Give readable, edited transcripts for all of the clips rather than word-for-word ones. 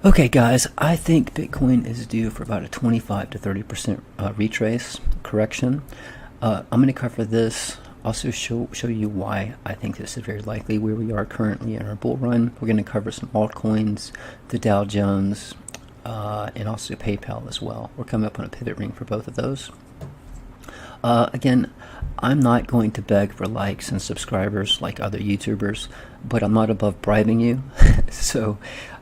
Okay guys, I think Bitcoin is due for about a 25 to 30% retrace correction. I'm going to cover this, also show you why I think this is very likely where we are currently in our bull run. We're going to cover some altcoins, the Dow Jones, and also PayPal as well. We're coming up on a pivot ring for both of those. Again, I'm not going to beg for likes and subscribers like other YouTubers, but I'm not above bribing you. So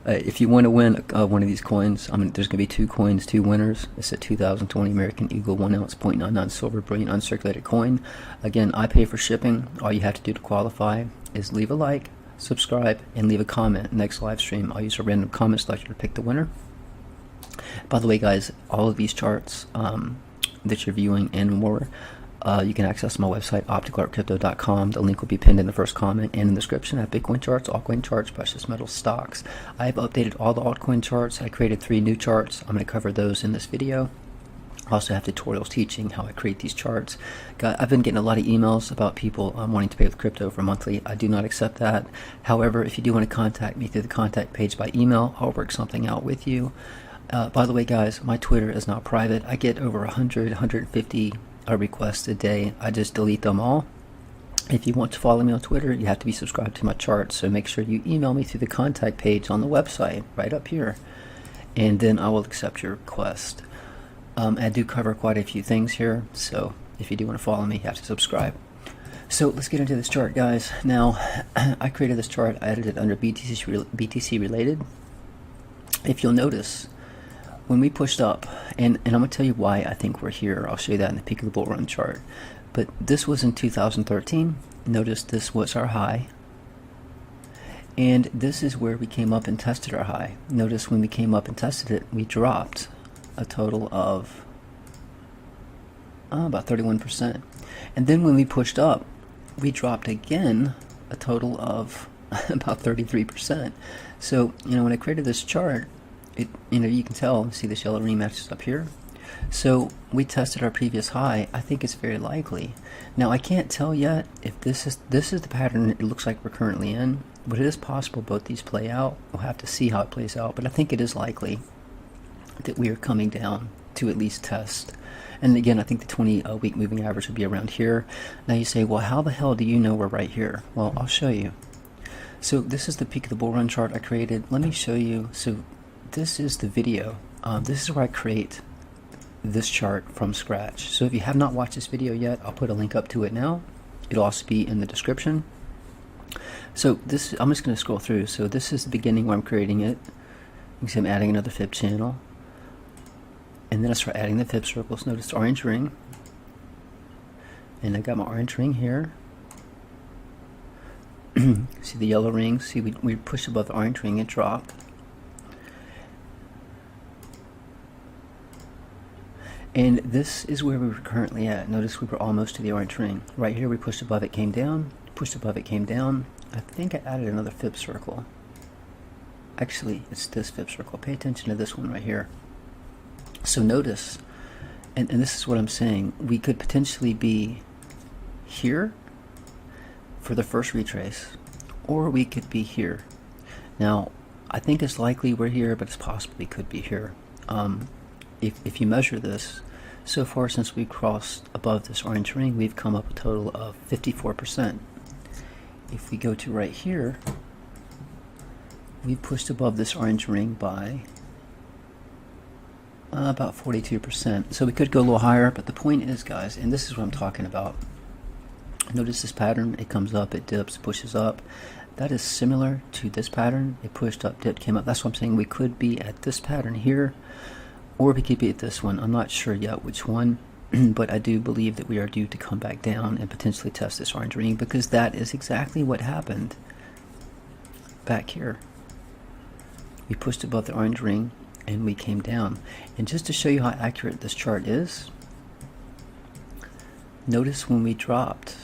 if you want to win one of these coins, there's going to be two coins, two winners. It's a 2020 American Eagle 1 ounce 0.99 silver brilliant uncirculated coin. Again, I pay for shipping. All you have to do to qualify is leave a like, subscribe, and leave a comment. Next live stream, I'll use a random comment selector to pick the winner. By the way, guys, all of these charts that you're viewing and more, you can access my website, opticalartcrypto.com. The link will be pinned in the first comment and in the description. I have Bitcoin charts, altcoin charts, precious metal stocks. I have updated all the altcoin charts. I created 3 new charts. I'm going to cover those in this video. I also have tutorials teaching how I create these charts. I've been getting a lot of emails about people wanting to pay with crypto for monthly. I do not accept that. However, if you do want to contact me through the contact page by email, I'll work something out with you. By the way, guys, my Twitter is now private. I get over 150 requests a day. I just delete them all. If you want to follow me on Twitter, you have to be subscribed to my charts. So make sure you email me through the contact page on the website, right up here, and then I will accept your request. I do cover quite a few things here, so if you do want to follow me, you have to subscribe. So let's get into this chart, guys. Now, I created this chart. I edited it under BTC related. If you'll notice, when we pushed up, and I'm going to tell you why I think we're here. I'll show you that in the peak of the bull run chart. But this was in 2013. Notice this was our high. And this is where we came up and tested our high. Notice when we came up and tested it, we dropped a total of about 31%. And then when we pushed up, we dropped again a total of about 33%. So, when I created this chart, you can tell, see this yellow ring matches up here. So we tested our previous high. I think it's very likely. Now I can't tell yet if this is the pattern it looks like we're currently in, but it is possible both these play out. We'll have to see how it plays out, but I think it is likely that we are coming down to at least test. And again, I think the 20-week moving average would be around here. Now you say, well, how the hell do you know we're right here? Well, I'll show you. So this is the peak of the bull run chart I created. Let me show you. So this is the video. This is where I create this chart from scratch. So if you have not watched this video yet, I'll put a link up to it now. It'll also be in the description. So this, I'm just going to scroll through. So this is the beginning where I'm creating it. You can see I'm adding another fib channel. And then I start adding the fib circles. Notice the orange ring. And I got my orange ring here. See the yellow ring? See, we pushed above the orange ring and dropped. And this is where we were currently at. Notice we were almost to the orange ring. Right here we pushed above it, came down. Pushed above it, came down. I think I added another fib circle. Actually, it's this fib circle. Pay attention to this one right here. So notice, and this is what I'm saying, we could potentially be here for the first retrace, or we could be here. Now, I think it's likely we're here, but it's possible we could be here. If you measure this, so far since we crossed above this orange ring, we've come up a total of 54%. If we go to right here, we pushed above this orange ring by about 42%. So we could go a little higher, but the point is, guys, and this is what I'm talking about. Notice this pattern. It comes up, it dips, pushes up. That is similar to this pattern. It pushed up, dipped, came up. That's what I'm saying. We could be at this pattern here, or we could be at this one. I'm not sure yet which one, but I do believe that we are due to come back down and potentially test this orange ring, because that is exactly what happened back here. We pushed above the orange ring and we came down. And just to show you how accurate this chart is, notice when we dropped,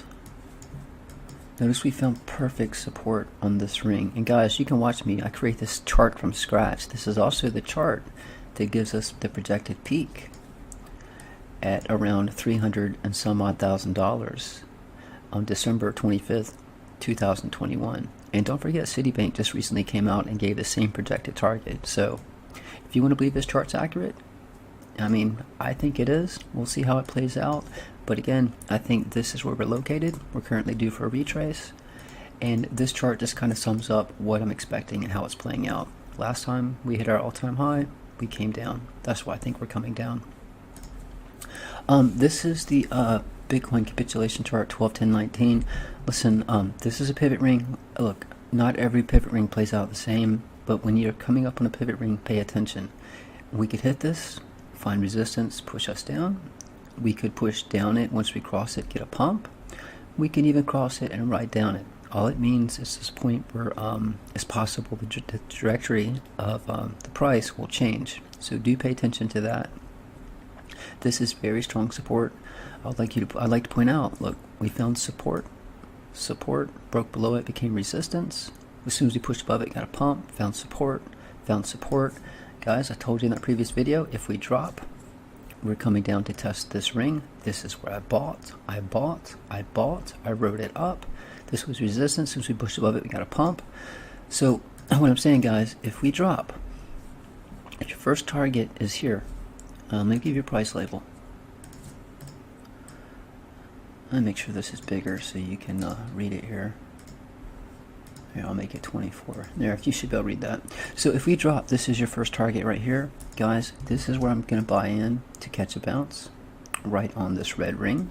notice we found perfect support on this ring. And guys, you can watch me. I create this chart from scratch. This is also the chart that gives us the projected peak at around $300 and some odd thousand on December 25th, 2021. And don't forget, Citibank just recently came out and gave the same projected target. So if you want to believe this chart's accurate, I mean, I think it is. We'll see how it plays out. But again, I think this is where we're located. We're currently due for a retrace. And this chart just kind of sums up what I'm expecting and how it's playing out. Last time we hit our all-time high, we came down. That's why I think we're coming down. This is the Bitcoin capitulation chart, 12-10-19. Listen, this is a pivot ring. Look, not every pivot ring plays out the same, but when you're coming up on a pivot ring, pay attention. We could hit this, find resistance, push us down. We could push down it. Once we cross it, get a pump. We can even cross it and ride down it. All it means is this point where it's possible the trajectory of the price will change. So do pay attention to that. This is very strong support. I'd like to point out, look, we found support, broke below it, became resistance. As soon as we pushed above it, got a pump, found support. Guys, I told you in that previous video, if we drop, we're coming down to test this ring. This is where I bought, I rode it up. This was resistance. As soon as we pushed above it, we got a pump. So what I'm saying, guys, if we drop, if your first target is here, let me give you a price label. Let me make sure this is bigger so you can read it here. Here, I'll make it 24. There, you should be able to read that. So if we drop, this is your first target right here. Guys, this is where I'm going to buy in to catch a bounce, right on this red ring.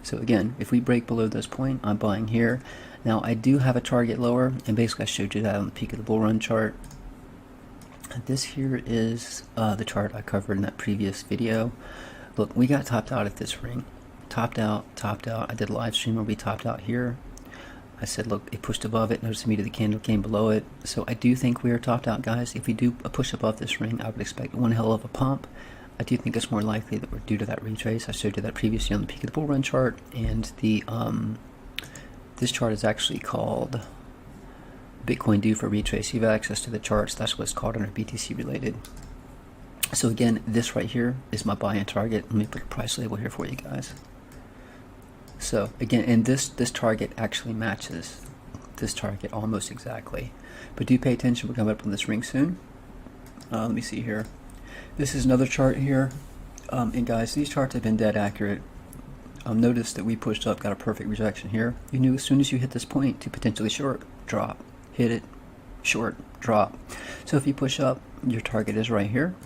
So again, if we break below this point, I'm buying here. Now, I do have a target lower, and basically I showed you that on the peak of the bull run chart. This here is the chart I covered in that previous video. Look, we got topped out at this ring. Topped out. I did a live stream where we topped out here. I said, look, it pushed above it. Notice immediately the candle came below it. So I do think we are topped out, guys. If we do a push above this ring, I would expect one hell of a pump. I do think it's more likely that we're due to that retrace. I showed you that previously on the peak of the bull run chart, and the this chart is actually called Bitcoin due for retrace. You have access to the charts. That's what it's called under BTC related. So again, this right here is my buy-in target. Let me put a price label here for you guys. So again, and this target actually matches this target almost exactly. But do pay attention. We're coming up on this ring soon. Let me see here. This is another chart here. And guys, these charts have been dead accurate. Notice that we pushed up, got a perfect rejection here. You knew as soon as you hit this point to potentially short, drop, hit it, short, drop. So if you push up, your target is right here.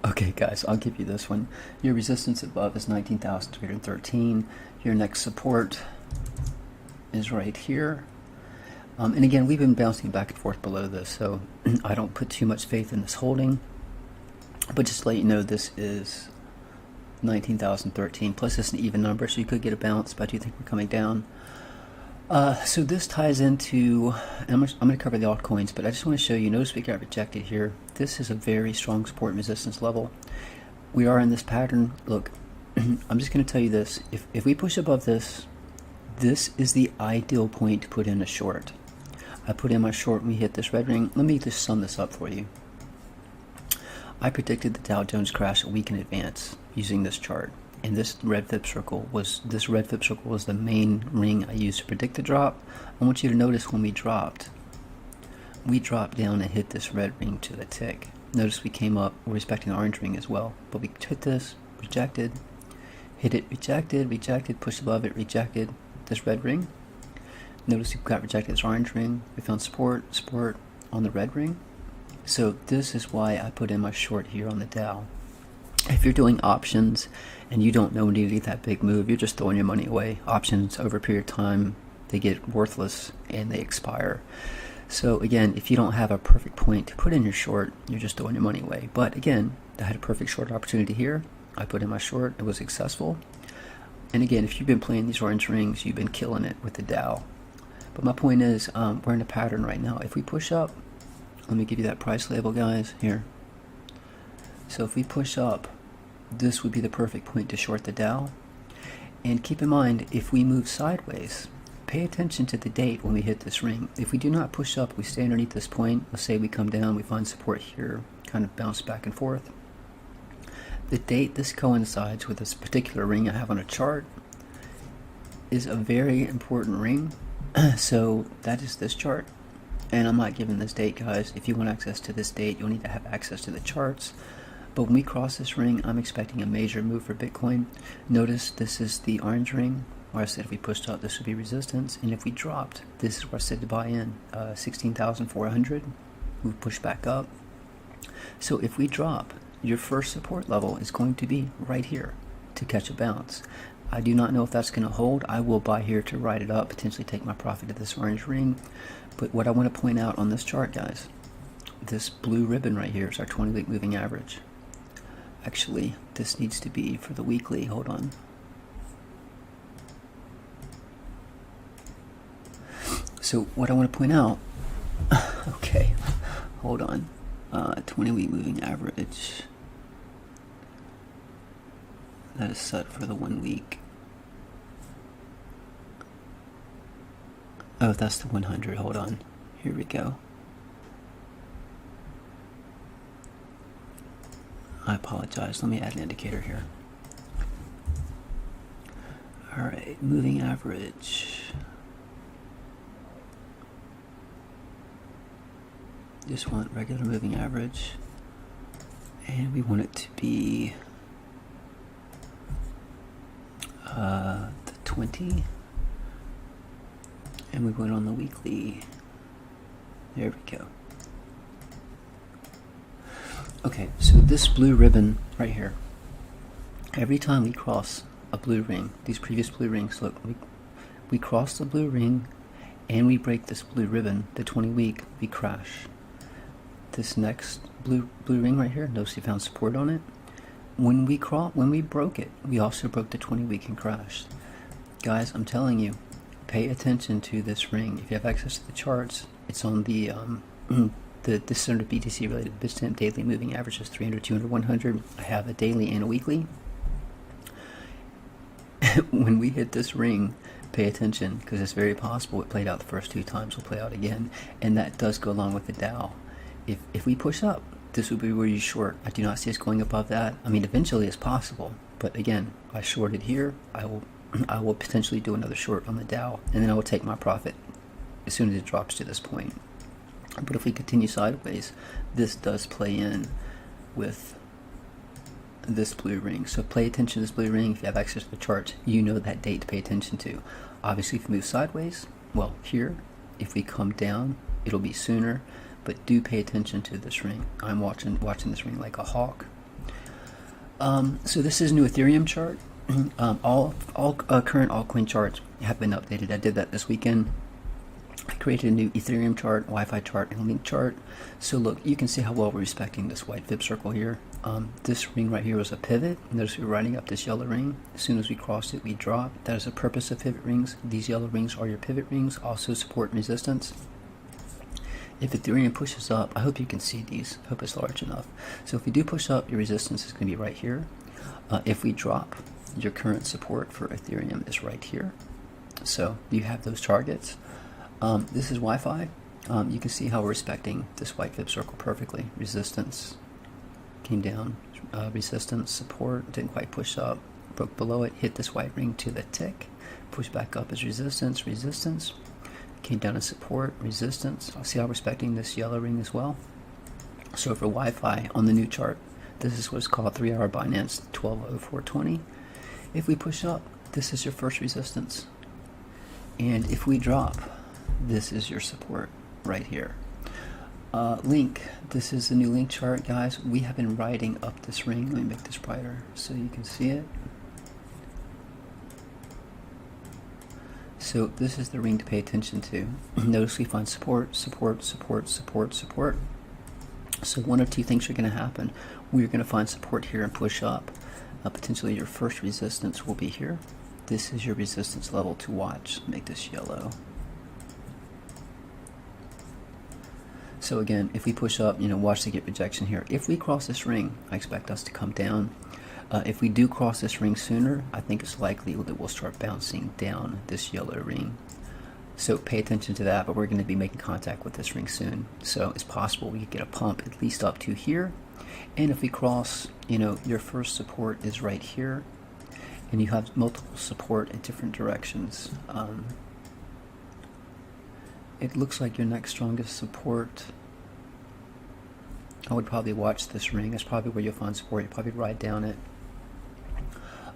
Okay, guys, I'll give you this one. Your resistance above is 19,313. Your next support is right here. And again, we've been bouncing back and forth below this, so I don't put too much faith in this holding. But just to let you know, this is 19,013. Plus, it's an even number, so you could get a bounce, but I do think we're coming down. So this ties into, and I'm going to cover the altcoins, but I just want to show you, notice we got rejected here. This is a very strong support and resistance level. We are in this pattern. Look, I'm just going to tell you this. If we push above this, this is the ideal point to put in a short. I put in my short when we hit this red ring. Let me just sum this up for you. I predicted the Dow Jones crash a week in advance using this chart. And this red flip circle was the main ring I used to predict the drop. I want you to notice when we dropped down and hit this red ring to the tick. Notice we came up, we're expecting the orange ring as well, but we hit this, rejected, hit it, rejected, pushed above it, rejected this red ring. Notice we got rejected this orange ring. We found support on the red ring. So this is why I put in my short here on the Dow. If you're doing options and you don't know when you get that big move, you're just throwing your money away. Options over a period of time, they get worthless and they expire. So again, if you don't have a perfect point to put in your short, you're just throwing your money away. But again, I had a perfect short opportunity here. I put in my short, it was successful. And again, if you've been playing these orange rings, you've been killing it with the Dow. But my point is, we're in a pattern right now. If we push up, let me give you that price label, guys, here. So if we push up, this would be the perfect point to short the Dow. And keep in mind, if we move sideways, pay attention to the date when we hit this ring. If we do not push up, we stay underneath this point. Let's say we come down, we find support here, kind of bounce back and forth. The date this coincides with this particular ring I have on a chart is a very important ring. So that is this chart, and I'm not giving this date, guys. If you want access to this date, you'll need to have access to the charts. But when we cross this ring, I'm expecting a major move for Bitcoin. Notice this is the orange ring, where I said if we pushed up, this would be resistance, and if we dropped, this is where I said to buy in, 16,400. We push back up. So if we drop, your first support level is going to be right here to catch a bounce. I do not know if that's going to hold. I will buy here to ride it up, potentially take my profit at this orange ring. But what I want to point out on this chart, guys, this blue ribbon right here is our 20-week moving average. Actually, this needs to be for the weekly. Hold on. So what I want to point out, okay, hold on. 20-week moving average. That is set for the 1 week. Oh, that's the 100. Hold on. Here we go. I apologize. Let me add an indicator here. All right, moving average. Just want regular moving average. And we want it to be the 20. And we went on the weekly. There we go. Okay, so this blue ribbon right here, every time we cross a blue ring, these previous blue rings, look, we cross the blue ring and we break this blue ribbon, the 20-week, we crash. This next blue ring right here, notice we found support on it. When we broke it, we also broke the 20-week and crashed. Guys, I'm telling you, pay attention to this ring. If you have access to the charts, it's on the this is under BTC related. Bitstamp daily moving average is 300, 200, 100. I have a daily and a weekly. When we hit this ring, pay attention, because it's very possible it played out the first 2 times, will play out again, and that does go along with the Dow. If we push up, this will be where you short. I do not see us going above that. I mean, eventually it's possible, but again, I shorted here. I will potentially do another short on the Dow, and then I will take my profit as soon as it drops to this point. But if we continue sideways, this does play in with this blue ring. So pay attention to this blue ring. If you have access to the charts, you know that date to pay attention to. Obviously, if we move sideways, well, here, if we come down, it'll be sooner. But do pay attention to this ring. I'm watching this ring like a hawk. So this is a new Ethereum chart. All current altcoin charts have been updated. I did that this weekend. I created a new Ethereum chart, Wi-Fi chart, and link chart. So look, you can see how well we're respecting this white fib circle here. This ring right here was a pivot. Notice we're riding up this yellow ring. As soon as we crossed it, we dropped. That is the purpose of pivot rings. These yellow rings are your pivot rings, also support and resistance. If Ethereum pushes up, I hope you can see these. I hope it's large enough. So if we do push up, your resistance is going to be right here. If we drop, your current support for Ethereum is right here. So you have those targets. This is Wi-Fi. You can see how we're respecting this white fib circle perfectly. Resistance came down, resistance, support, didn't quite push up, broke below it, hit this white ring to the tick, push back up as resistance, resistance, came down to support, resistance. I'll see how we're respecting this yellow ring as well. So for Wi-Fi on the new chart, this is what's called 3-hour Binance 120420. If we push up, this is your first resistance. And if we drop, this is your support right here. Link, this is the new link chart, guys. We have been riding up this ring. Let me make this brighter so you can see it. So this is the ring to pay attention to. Notice we find support, support, support, support, support. So one or two things are going to happen. We're going to find support here and push up. Potentially your first resistance will be here. This is your resistance level to watch. Make this yellow. So again, if we push up, watch the get rejection here. If we cross this ring, I expect us to come down. If we do cross this ring sooner, I think it's likely that we'll start bouncing down this yellow ring. So pay attention to that, but we're going to be making contact with this ring soon. So it's possible we could get a pump at least up to here. And if we cross, your first support is right here. And you have multiple support in different directions. it looks like your next strongest support. I would probably watch this ring. That's probably where you'll find support. You'll probably ride down it.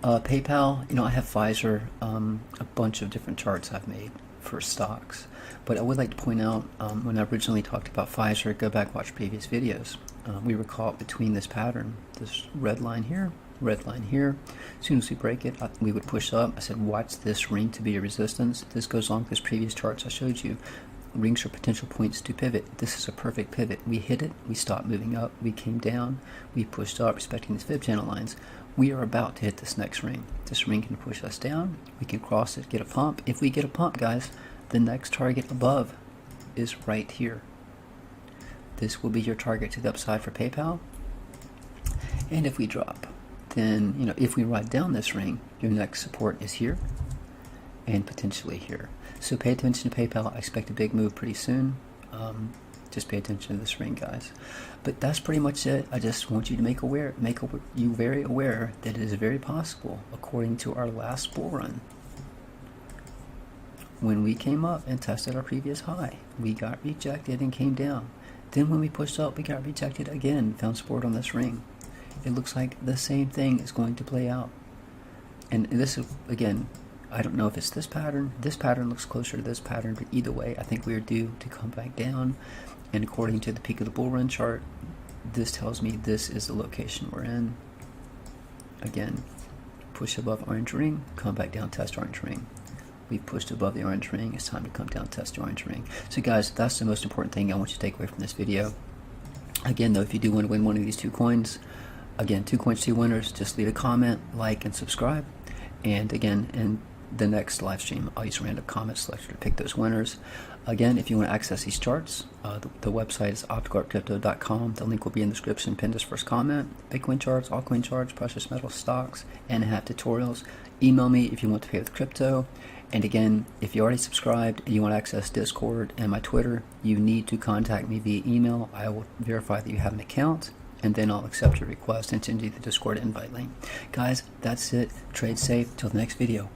PayPal, I have Pfizer, a bunch of different charts I've made for stocks. But I would like to point out, when I originally talked about Pfizer, go back, watch previous videos. We were caught between this pattern, this red line here, red line here. As soon as we break it, we would push up. I said, watch this ring to be a resistance. This goes along with those previous charts I showed you. Rings are potential points to pivot. This is a perfect pivot. We hit it, we stopped moving up, we came down, we pushed up, respecting these fib channel lines. We are about to hit this next ring. This ring can push us down, we can cross it, get a pump. If we get a pump, guys, the next target above is right here. This will be your target to the upside for PayPal. And if we drop, then, if we ride down this ring, your next support is here and potentially here. So pay attention to PayPal. I expect a big move pretty soon. Just pay attention to this ring, guys. But that's pretty much it. I just want you to make you very aware that it is very possible, according to our last bull run, when we came up and tested our previous high, we got rejected and came down. Then when we pushed up, we got rejected again, found support on this ring. It looks like the same thing is going to play out. And this is, again, I don't know if it's this pattern. This pattern looks closer to this pattern, but either way, I think we are due to come back down. And according to the peak of the bull run chart, this tells me this is the location we're in. Again, push above orange ring, come back down, test orange ring. We've pushed above the orange ring. It's time to come down, test the orange ring. So guys, that's the most important thing I want you to take away from this video. Again, though, if you do want to win one of these two coins, again, 2 coins, 2 winners, just leave a comment, like, and subscribe. And again, in the next live stream, I'll use a random comment selector to pick those winners. Again, if you want to access these charts, the website is opticalcrypto.com. The link will be in the description, pinned as first comment. Bitcoin charts, altcoin charts, precious metal stocks, and I have tutorials. Email me if you want to pay with crypto. And again, if you already subscribed and you want to access Discord and my Twitter, you need to contact me via email. I will verify that you have an account, and then I'll accept your request and send you the Discord invite link. Guys, that's it. Trade safe. Till the next video.